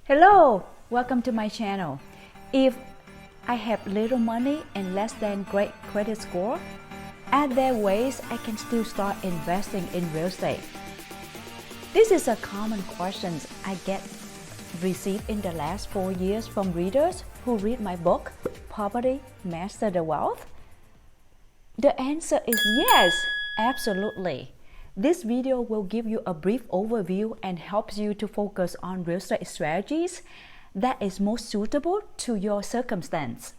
Hello, welcome to my channel. If I have little money and less than great credit score, are there ways I can still start investing in real estate? This is a common question I get received in the last 4 years from readers who read my book, Poverty Master the Wealth. The answer is yes, absolutely. This video will give you a brief overview and helps you to focus on real estate strategies that is most suitable to your circumstance.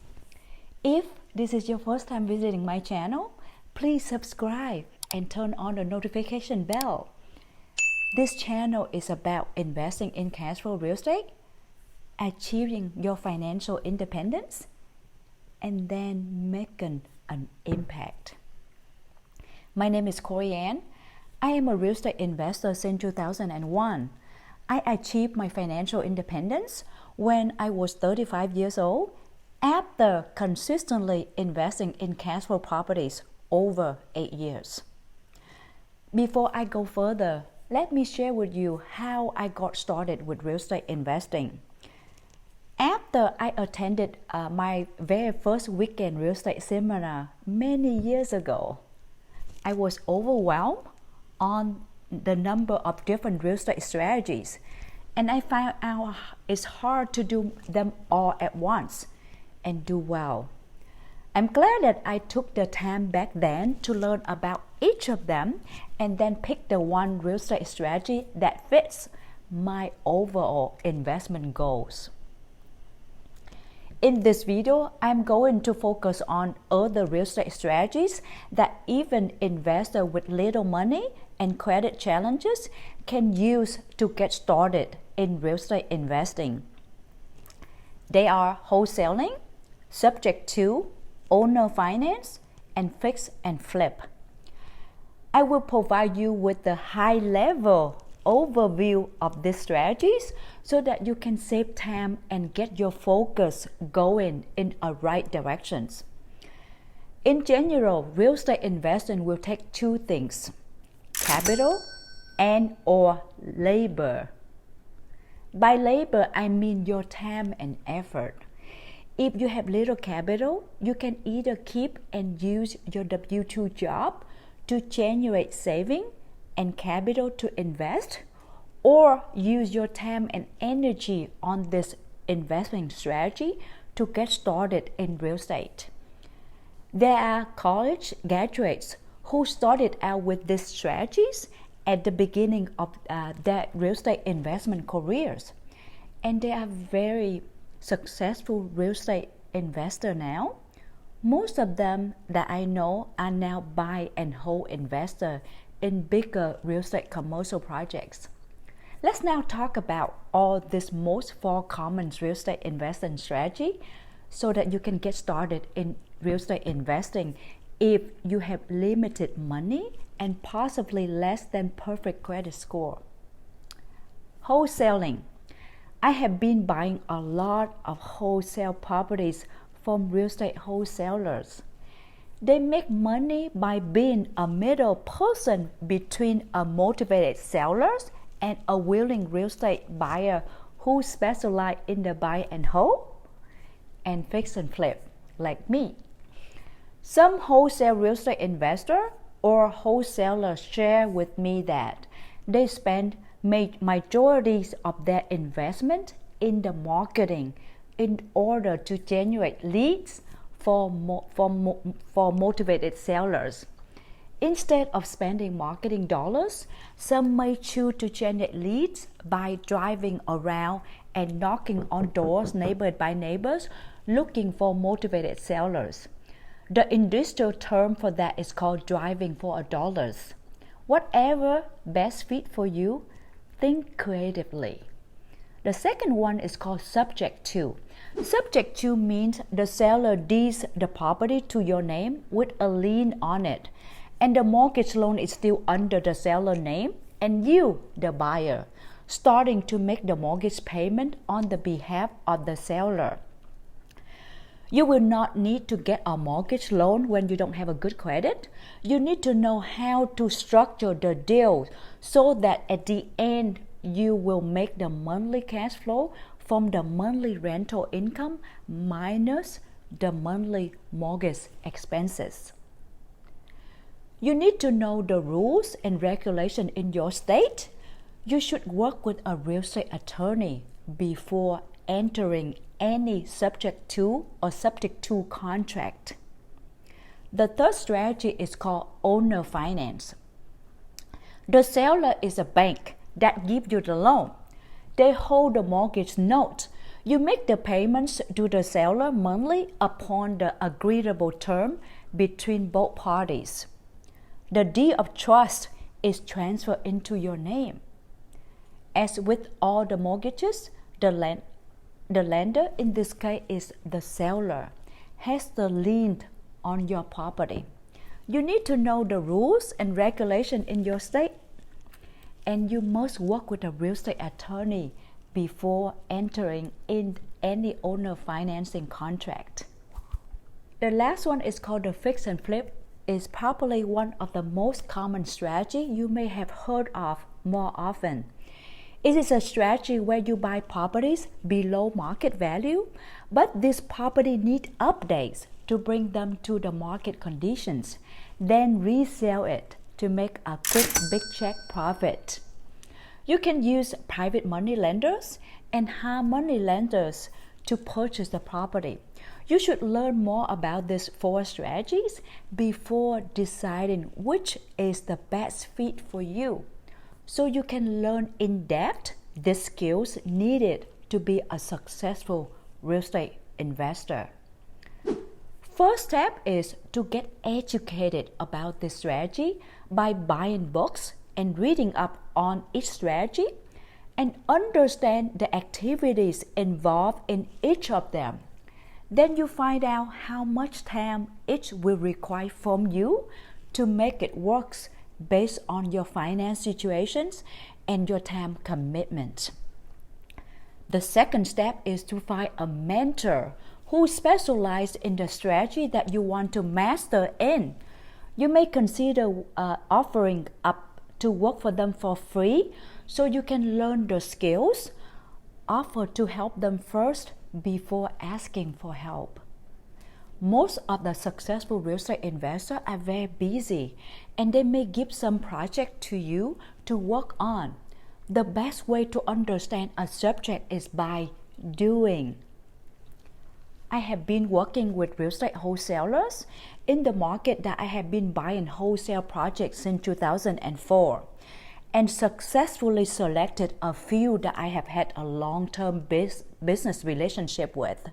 If this is your first time visiting my channel, please subscribe and turn on the notification bell. This channel is about investing in cash flow real estate, achieving your financial independence, and then making an impact. My name is Korianne. I am a real estate investor since 2001. I achieved my financial independence when I was 35 years old after consistently investing in cash flow properties over 8 years. Before I go further, let me share with you how I got started with real estate investing. After I attended my very first weekend real estate seminar many years ago, I was overwhelmed on the number of different real estate strategies, and I found out it's hard to do them all at once and do well. I'm glad that I took the time back then to learn about each of them and then pick the one real estate strategy that fits my overall investment goals. In this video, I'm going to focus on other real estate strategies that even investors with little money and credit challenges can use to get started in real estate investing. They are wholesaling, subject to, owner finance, and fix and flip. I will provide you with the high-level overview of these strategies so that you can save time and get your focus going in a right directions. In general, real estate investing will take two things: capital and or labor. By labor, I mean your time and effort. If you have little capital, you can either keep and use your W-2 job to generate saving and capital to invest, or use your time and energy on this investment strategy to get started in real estate. There are college graduates who started out with these strategies at the beginning of their real estate investment careers, and they are very successful real estate investors now. Most of them that I know are now buy and hold investors in bigger real estate commercial projects. Let's now talk about all these most 4 common real estate investing strategy so that you can get started in real estate investing if you have limited money and possibly less than perfect credit score. Wholesaling. I have been buying a lot of wholesale properties from real estate wholesalers. They make money by being a middle person between a motivated seller and a willing real estate buyer who specialize in the buy and hold and fix and flip, like me. Some wholesale real estate investor or wholesalers share with me that they spend majorities of their investment in the marketing in order to generate leads for motivated sellers. Instead of spending marketing dollars, some may choose to generate leads by driving around and knocking on doors neighbor by neighbors looking for motivated sellers. The industrial term for that is called driving for dollars. Whatever best fit for you, think creatively. The second one is called subject to. Subject to means the seller deeds the property to your name with a lien on it, and the mortgage loan is still under the seller name, and you, the buyer, starting to make the mortgage payment on the behalf of the seller. You will not need to get a mortgage loan when you don't have a good credit. You need to know how to structure the deal so that at the end you will make the monthly cash flow from the monthly rental income minus the monthly mortgage expenses. You need to know the rules and regulations in your state. You should work with a real estate attorney before entering any subject to contract. The third strategy is called owner finance. The seller is a bank that gives you the loan. They hold the mortgage note. You make the payments to the seller monthly upon the agreeable term between both parties. The deed of trust is transferred into your name. As with all the mortgages, the lender, in this case is the seller, has the lien on your property. You need to know the rules and regulations in your state, and you must work with a real estate attorney before entering in any owner financing contract. The last one is called the fix and flip. Is probably one of the most common strategy you may have heard of more often. It is a strategy where you buy properties below market value, but this property need updates to bring them to the market conditions, then resell it to make a quick big check profit. You can use private money lenders and hard money lenders to purchase the property. You should learn more about these 4 strategies before deciding which is the best fit for you, so you can learn in depth the skills needed to be a successful real estate investor. First step is to get educated about this strategy by buying books and reading up on each strategy and understand the activities involved in each of them. Then you find out how much time each will require from you to make it work based on your finance situations and your time commitment. The second step is to find a mentor who specializes in the strategy that you want to master in. You may consider offering up to work for them for free so you can learn the skills. Offer to help them first before asking for help. Most of the successful real estate investors are very busy and they may give some project to you to work on. The best way to understand a subject is by doing. I have been working with real estate wholesalers in the market that I have been buying wholesale projects since 2004 and successfully selected a few that I have had a long-term business relationship with.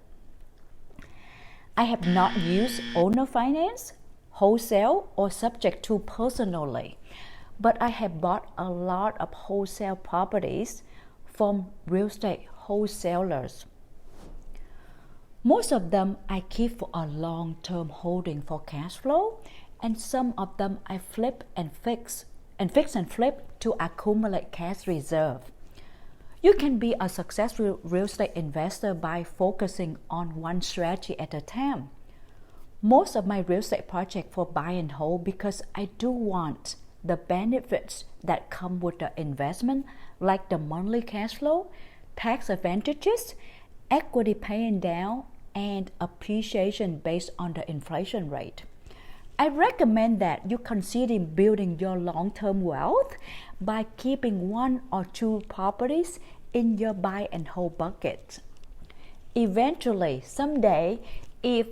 I have not used owner finance, wholesale, or subject to personally, but I have bought a lot of wholesale properties from real estate wholesalers. Most of them I keep for a long-term holding for cash flow, and some of them I flip and fix and flip to accumulate cash reserve. You can be a successful real estate investor by focusing on one strategy at a time. Most of my real estate projects for buy and hold because I do want the benefits that come with the investment, like the monthly cash flow, tax advantages, equity paying down, and appreciation based on the inflation rate. I recommend that you consider building your long-term wealth by keeping 1 or 2 properties in your buy and hold bucket. Eventually, someday, if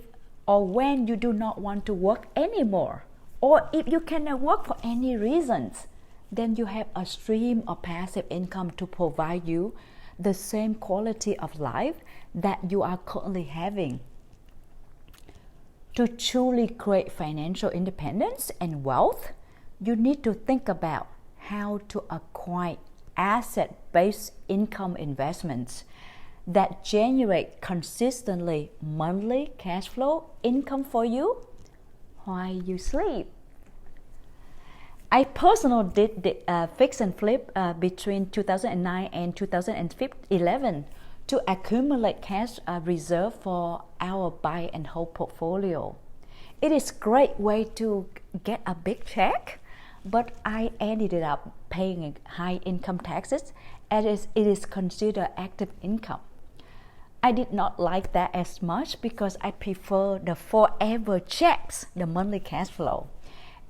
or when you do not want to work anymore, or if you cannot work for any reasons, then you have a stream of passive income to provide you the same quality of life that you are currently having. To truly create financial independence and wealth, you need to think about how to acquire asset-based income investments that generate consistently monthly cash flow income for you while you sleep. I personally did the fix and flip between 2009 and 2011 to accumulate cash reserve for our buy and hold portfolio. It is a great way to get a big check, but I ended up paying high income taxes as it is considered active income. I did not like that as much because I prefer the forever checks, the monthly cash flow,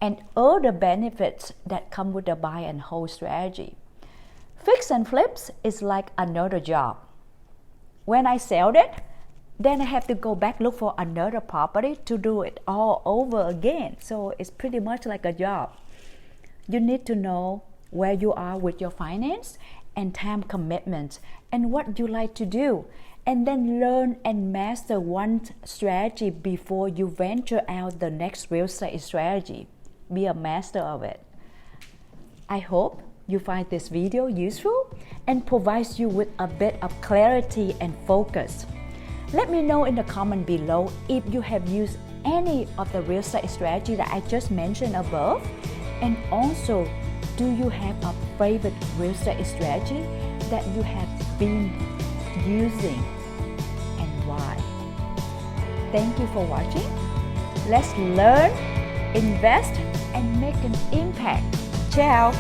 and all the benefits that come with the buy and hold strategy. Fix and flips is like another job. When I sell it, then I have to go back look for another property to do it all over again. So it's pretty much like a job. You need to know where you are with your finance and time commitments and what you like to do, and then learn and master one strategy before you venture out the next real estate strategy. Be a master of it. I hope you find this video useful and provides you with a bit of clarity and focus. Let me know in the comment below if you have used any of the real estate strategy that I just mentioned above, and also, do you have a favorite real estate strategy that you have been using and why? Thank you for watching. Let's learn, invest, and make an impact. Ciao!